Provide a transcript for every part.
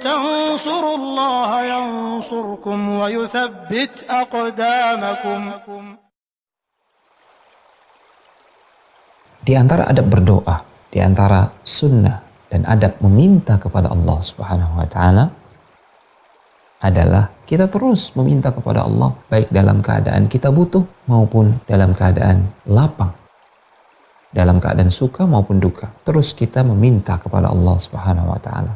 تنصروا الله ينصركم ويثبت أقدامكم. Di antara adab berdoa, di antara sunnah dan adab meminta kepada Allah Subhanahu wa Ta'ala adalah kita terus meminta kepada Allah, baik dalam keadaan kita butuh maupun dalam keadaan lapang, dalam keadaan suka maupun duka. Terus kita meminta kepada Allah Subhanahu wa Ta'ala.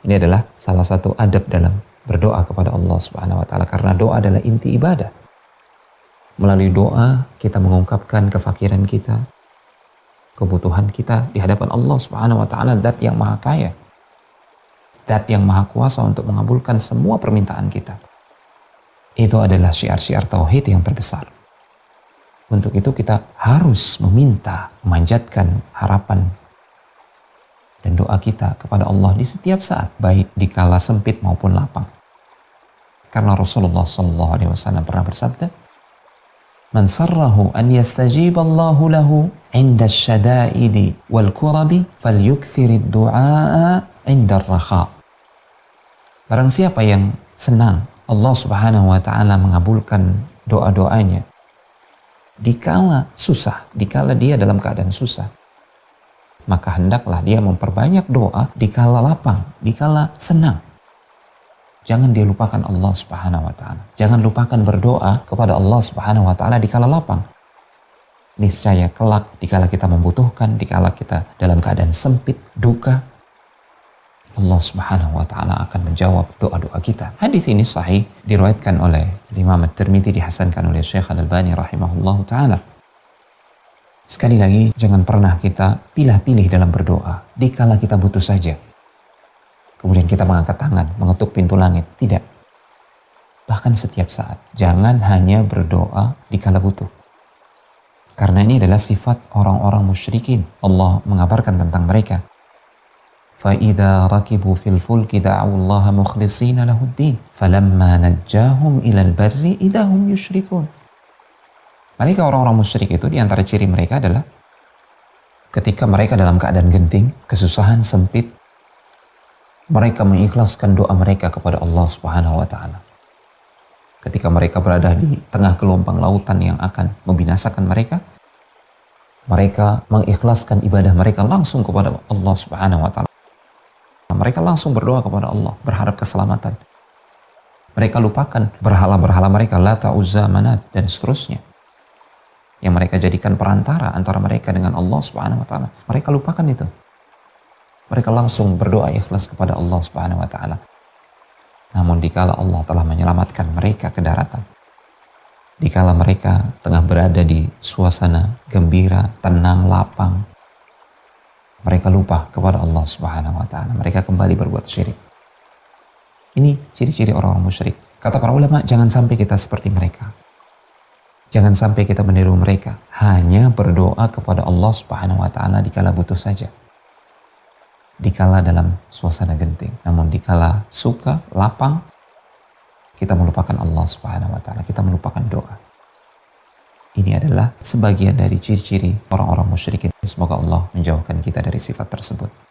Ini adalah salah satu adab dalam berdoa kepada Allah Subhanahu wa Ta'ala, karena doa adalah inti ibadah. Melalui doa kita mengungkapkan kefakiran kita, kebutuhan kita di hadapan Allah Subhanahu wa Ta'ala, Zat yang Maha Kaya, Zat yang Maha Kuasa untuk mengabulkan semua permintaan kita. Itu adalah syiar-syiar tauhid yang terbesar. Untuk itu kita harus meminta, memanjatkan harapan dan doa kita kepada Allah di setiap saat, baik di kala sempit maupun lapang. Karena Rasulullah SAW pernah bersabda, "Man sarrahu an yastajiballahu lahu 'inda asy-syada'idi wal kurabi falyukthirid du'a 'inda ar-rakha." Barang siapa yang senang Allah Subhanahu wa Ta'ala mengabulkan doa-doanya dikala susah, dikala dia dalam keadaan susah, maka hendaklah dia memperbanyak doa dikala lapang, dikala senang. Jangan dia lupakan Allah Subhanahu wa Ta'ala. Jangan lupakan berdoa kepada Allah Subhanahu wa Ta'ala dikala lapang. Niscaya kelak dikala kita membutuhkan, dikala kita dalam keadaan sempit, duka, Allah Subhanahu wa Ta'ala akan menjawab doa-doa kita. Hadis ini sahih, diriwayatkan oleh Imam At-Tirmidzi, dihasankan oleh Syekh Al-Albani rahimahullahu taala. Sekali lagi, jangan pernah kita pilih-pilih dalam berdoa dikala kita butuh saja. Kemudian kita mengangkat tangan, mengetuk pintu langit. Tidak. Bahkan setiap saat. Jangan hanya berdoa dikala butuh. Karena ini adalah sifat orang-orang musyrikin. Allah mengabarkan tentang mereka. فَإِذَا رَكِبُوا فِي الْفُلْكِ دَعَوُا اللَّهَ مُخْلِصِينَ لَهُ الدِّينَ فَلَمَّا نَجَّاهُمْ إِلَى الْبَرِّ إِذَا هُمْ يُشْرِكُونَ. Mereka orang-orang musyrik itu, di antara ciri mereka adalah ketika mereka dalam keadaan genting, kesusahan, sempit, mereka mengikhlaskan doa mereka kepada Allah Subhanahu wa Ta'ala. Ketika mereka berada di tengah gelombang lautan yang akan membinasakan mereka, mereka mengikhlaskan ibadah mereka langsung kepada Allah Subhanahu wa Ta'ala. Mereka langsung berdoa kepada Allah, berharap keselamatan. Mereka lupakan berhala-berhala mereka, Lata, Uzza, Manat, dan seterusnya, yang mereka jadikan perantara antara mereka dengan Allah Subhanahu wa Ta'ala. Mereka lupakan itu. Mereka langsung berdoa ikhlas kepada Allah Subhanahu wa Ta'ala. Namun dikala Allah telah menyelamatkan mereka ke daratan, dikala mereka tengah berada di suasana gembira, tenang, lapang, mereka lupa kepada Allah Subhanahu wa Ta'ala. Mereka kembali berbuat syirik. Ini ciri-ciri orang-orang musyrik. Kata para ulama, jangan sampai kita seperti mereka. Jangan sampai kita meniru mereka. Hanya berdoa kepada Allah Subhanahu wa Ta'ala dikala butuh saja, dikala dalam suasana genting. Namun dikala suka, lapang, kita melupakan Allah Subhanahu wa Ta'ala, kita melupakan doa. Ini adalah sebagian dari ciri-ciri orang-orang musyrikin. Semoga Allah menjauhkan kita dari sifat tersebut.